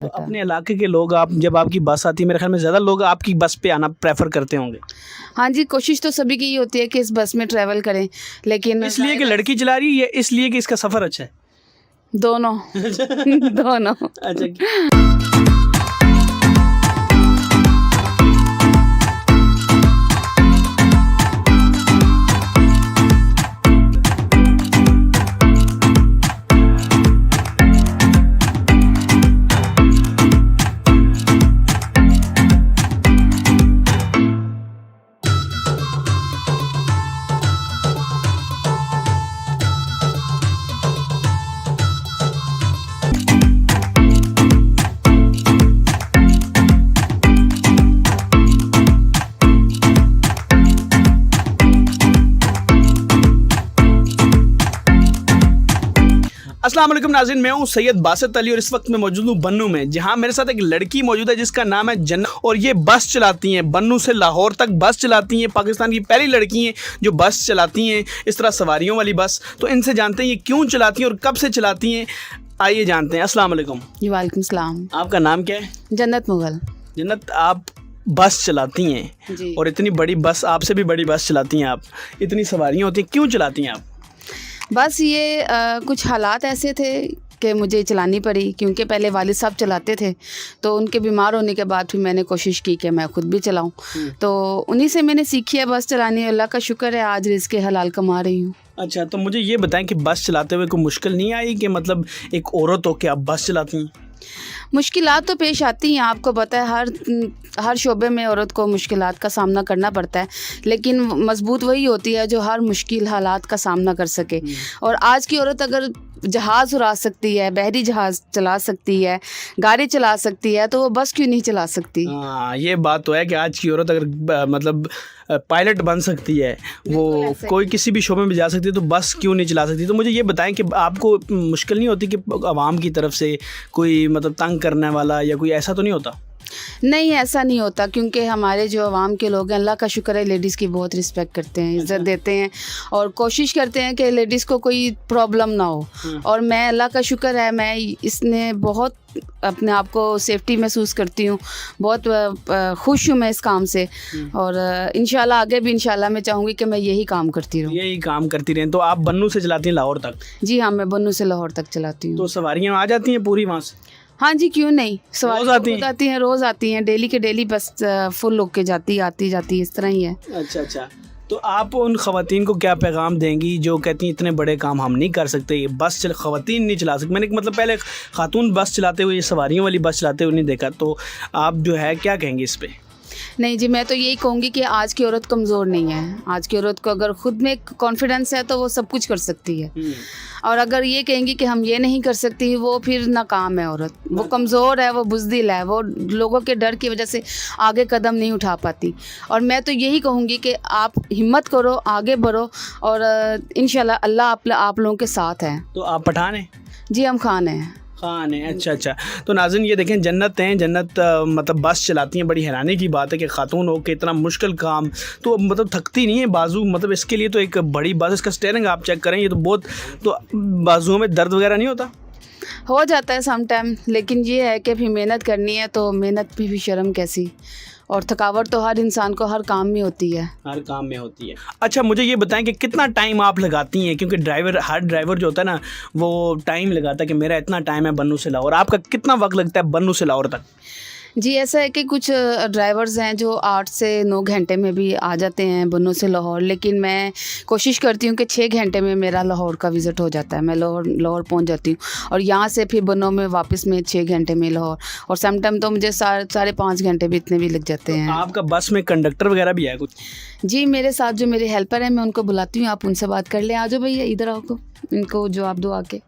تو اپنے علاقے کے لوگ آپ جب آپ کی بس آتی ہے میرے خیال میں زیادہ لوگ آپ کی بس پہ آنا پریفر کرتے ہوں گے. ہاں جی، کوشش تو سبھی کی یہ ہوتی ہے کہ اس بس میں ٹریول کریں، لیکن اس لیے کہ لڑکی چلا رہی ہے یا اس لیے کہ اس کا سفر اچھا ہے؟ دونوں دونوں. اچھا. السلام علیکم ناظرین، میں ہوں سید باسط علی اور اس وقت میں موجود ہوں بنوں میں، جہاں میرے ساتھ ایک لڑکی موجود ہے جس کا نام ہے جنت، اور یہ بس چلاتی ہیں بنوں سے لاہور تک بس چلاتی ہیں. پاکستان کی پہلی لڑکی ہیں جو بس چلاتی ہیں، اس طرح سواریوں والی بس. تو ان سے جانتے ہیں یہ کیوں چلاتی ہیں اور کب سے چلاتی ہیں. آئیے جانتے ہیں. السلام علیکم. جی وعلیکم السلام. آپ کا نام کیا ہے؟ جنت مغل. جنت، آپ بس چلاتی ہیں جی. اور اتنی بڑی بس، آپ سے بھی بڑی بس چلاتی ہیں، آپ اتنی سواریاں ہوتی ہیں، کیوں چلاتی ہیں آپ؟ بس یہ کچھ حالات ایسے تھے کہ مجھے چلانی پڑی، کیونکہ پہلے والد صاحب چلاتے تھے، تو ان کے بیمار ہونے کے بعد پھر میں نے کوشش کی کہ میں خود بھی چلاؤں. تو انہی سے میں نے سیکھی ہے بس چلانی. اللہ کا شکر ہے آج رزق حلال کما رہی ہوں. اچھا، تو مجھے یہ بتائیں کہ بس چلاتے ہوئے کوئی مشکل نہیں آئی کہ مطلب ایک عورت ہو کے آپ بس چلاتی ہیں؟ مشکلات تو پیش آتی ہیں، آپ کو پتہ ہے ہر شعبے میں عورت کو مشکلات کا سامنا کرنا پڑتا ہے، لیکن مضبوط وہی ہوتی ہے جو ہر مشکل حالات کا سامنا کر سکے. اور آج کی عورت اگر جہاز اڑا سکتی ہے، بحری جہاز چلا سکتی ہے، گاڑی چلا سکتی ہے، تو وہ بس کیوں نہیں چلا سکتی؟ ہاں، یہ بات تو ہے کہ آج کی عورت اگر مطلب پائلٹ بن سکتی ہے، وہ کوئی کسی بھی شعبے میں جا سکتی ہے، تو بس کیوں نہیں چلا سکتی؟ تو مجھے یہ بتائیں کہ آپ کو مشکل نہیں ہوتی کہ عوام کی طرف سے کوئی مطلب تنگ کرنے والا یا کوئی ایسا تو نہیں ہوتا؟ نہیں، ایسا نہیں ہوتا، کیونکہ ہمارے جو عوام کے لوگ ہیں اللہ کا شکر ہے لیڈیز کی بہت رسپیکٹ کرتے ہیں، عزت دیتے ہیں، اور کوشش کرتے ہیں کہ لیڈیز کو کوئی پرابلم نہ ہو. اور میں اللہ کا شکر ہے میں اس نے بہت اپنے آپ کو سیفٹی محسوس کرتی ہوں، بہت خوش ہوں میں اس کام سے. اور انشاءاللہ آگے بھی انشاءاللہ میں چاہوں گی کہ میں یہی کام کرتی رہوں. یہی کام کرتی رہیں. تو آپ بنوں سے چلاتی ہیں لاہور تک؟ جی ہاں، میں بنوں سے لاہور تک چلاتی ہوں. تو سواریاں آ جاتی ہیں پوری وہاں سے؟ ہاں جی، کیوں نہیں، روز آتی ہیں، روز آتی ہیں، ڈیلی کے ڈیلی بس فل ہو کے جاتی جاتی اس طرح ہی ہے. اچھا. تو آپ ان خواتین کو کیا پیغام دیں گی جو کہتی ہیں اتنے بڑے کام ہم نہیں کر سکتے، یہ بس خواتین نہیں چلا سکتی؟ میں نے مطلب پہلے خاتون بس چلاتے ہوئے، یہ سواریوں والی بس چلاتے ہوئے نہیں دیکھا، تو آپ جو ہے کیا کہیں گے اس پہ؟ نہیں جی، میں تو یہی کہوں گی کہ آج کی عورت کمزور نہیں ہے. آج کی عورت کو اگر خود میں کانفیڈنس ہے تو وہ سب کچھ کر سکتی ہے. اور اگر یہ کہیں گی کہ ہم یہ نہیں کر سکتی، وہ پھر ناکام ہے عورت. وہ کمزور ہے، وہ بزدل ہے، وہ لوگوں کے ڈر کی وجہ سے آگے قدم نہیں اٹھا پاتی. اور میں تو یہی کہوں گی کہ آپ ہمت کرو، آگے بڑھو، اور انشاءاللہ اللہ آپ لوگوں کے ساتھ ہے. تو آپ پٹھان ہیں؟ جی ہم خان ہیں. خان ہیں. اچھا. تو ناظرین یہ دیکھیں جنت ہیں، جنت مطلب بس چلاتی ہیں. بڑی حیرانی کی بات ہے کہ خاتون ہو کہ اتنا مشکل کام، تو مطلب تھکتی نہیں ہے بازو، مطلب اس کے لیے تو ایک بڑی بس، اس کا اسٹیئرنگ آپ چیک کریں، یہ تو بہت، تو بازوؤں میں درد وغیرہ نہیں ہوتا؟ ہو جاتا ہے سم ٹائم، لیکن یہ ہے کہ بھی محنت کرنی ہے، تو محنت بھی شرم کیسی. اور تھکاوٹ تو ہر انسان کو ہر کام میں ہوتی ہے. ہر کام میں ہوتی ہے. اچھا، مجھے یہ بتائیں کہ کتنا ٹائم آپ لگاتی ہیں؟ کیونکہ ہر ڈرائیور جو ہوتا ہے نا وہ ٹائم لگاتا ہے کہ میرا اتنا ٹائم ہے بنوں سے لاہور. آپ کا کتنا وقت لگتا ہے بنوں سے لاہور تک؟ جی ایسا ہے کہ کچھ ڈرائیورز ہیں جو 8 سے 9 گھنٹے میں بھی آ جاتے ہیں بنوں سے لاہور، لیکن میں کوشش کرتی ہوں کہ 6 گھنٹے میں میرا لاہور کا وزٹ ہو جاتا ہے. میں لاہور پہنچ جاتی ہوں، اور یہاں سے پھر بنوں میں واپس میں 6 گھنٹے میں لاہور، اور سم ٹائم تو مجھے 5.5 گھنٹے بھی اتنے بھی لگ جاتے ہیں. آپ کا بس میں کنڈکٹر وغیرہ بھی ہے کچھ؟ جی میرے ساتھ جو میرے ہیلپر ہیں میں ان کو بلاتی ہوں، آپ ان سے بات کر لیں. آ جاؤ بھائی ادھر آؤ، ان کو جواب دو آ کے.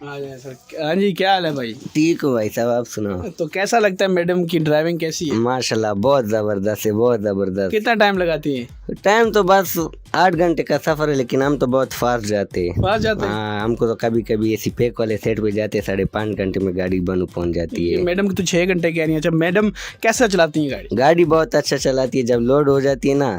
ہاں جی، کیا حال ہے بھائی؟ ٹھیک ہو بھائی صاحب، آپ سناؤ. تو کیسا لگتا ہے میڈم کی ڈرائیونگ کیسی ہے؟ ماشاءاللہ بہت زبردست ہے، بہت زبردست. کتنا ٹائم لگاتی ہیں؟ ٹائم تو بس 8 گھنٹے کا سفر ہے، لیکن ہم تو بہت فاسٹ جاتے ہیں. فاسٹ جاتے ہیں؟ ہاں، ہم کو تو کبھی کبھی ایسی پیک والے سیٹ پہ جاتے 5.5 گھنٹے میں گاڑی بنو پہنچ جاتی ہے. میڈم کی تو 6 گھنٹے کہہ رہی ہیں. اچھا، میڈم کیسا چلاتی ہیں گاڑی؟ گاڑی بہت اچھا چلاتی ہے. جب لوڈ ہو جاتی ہے نا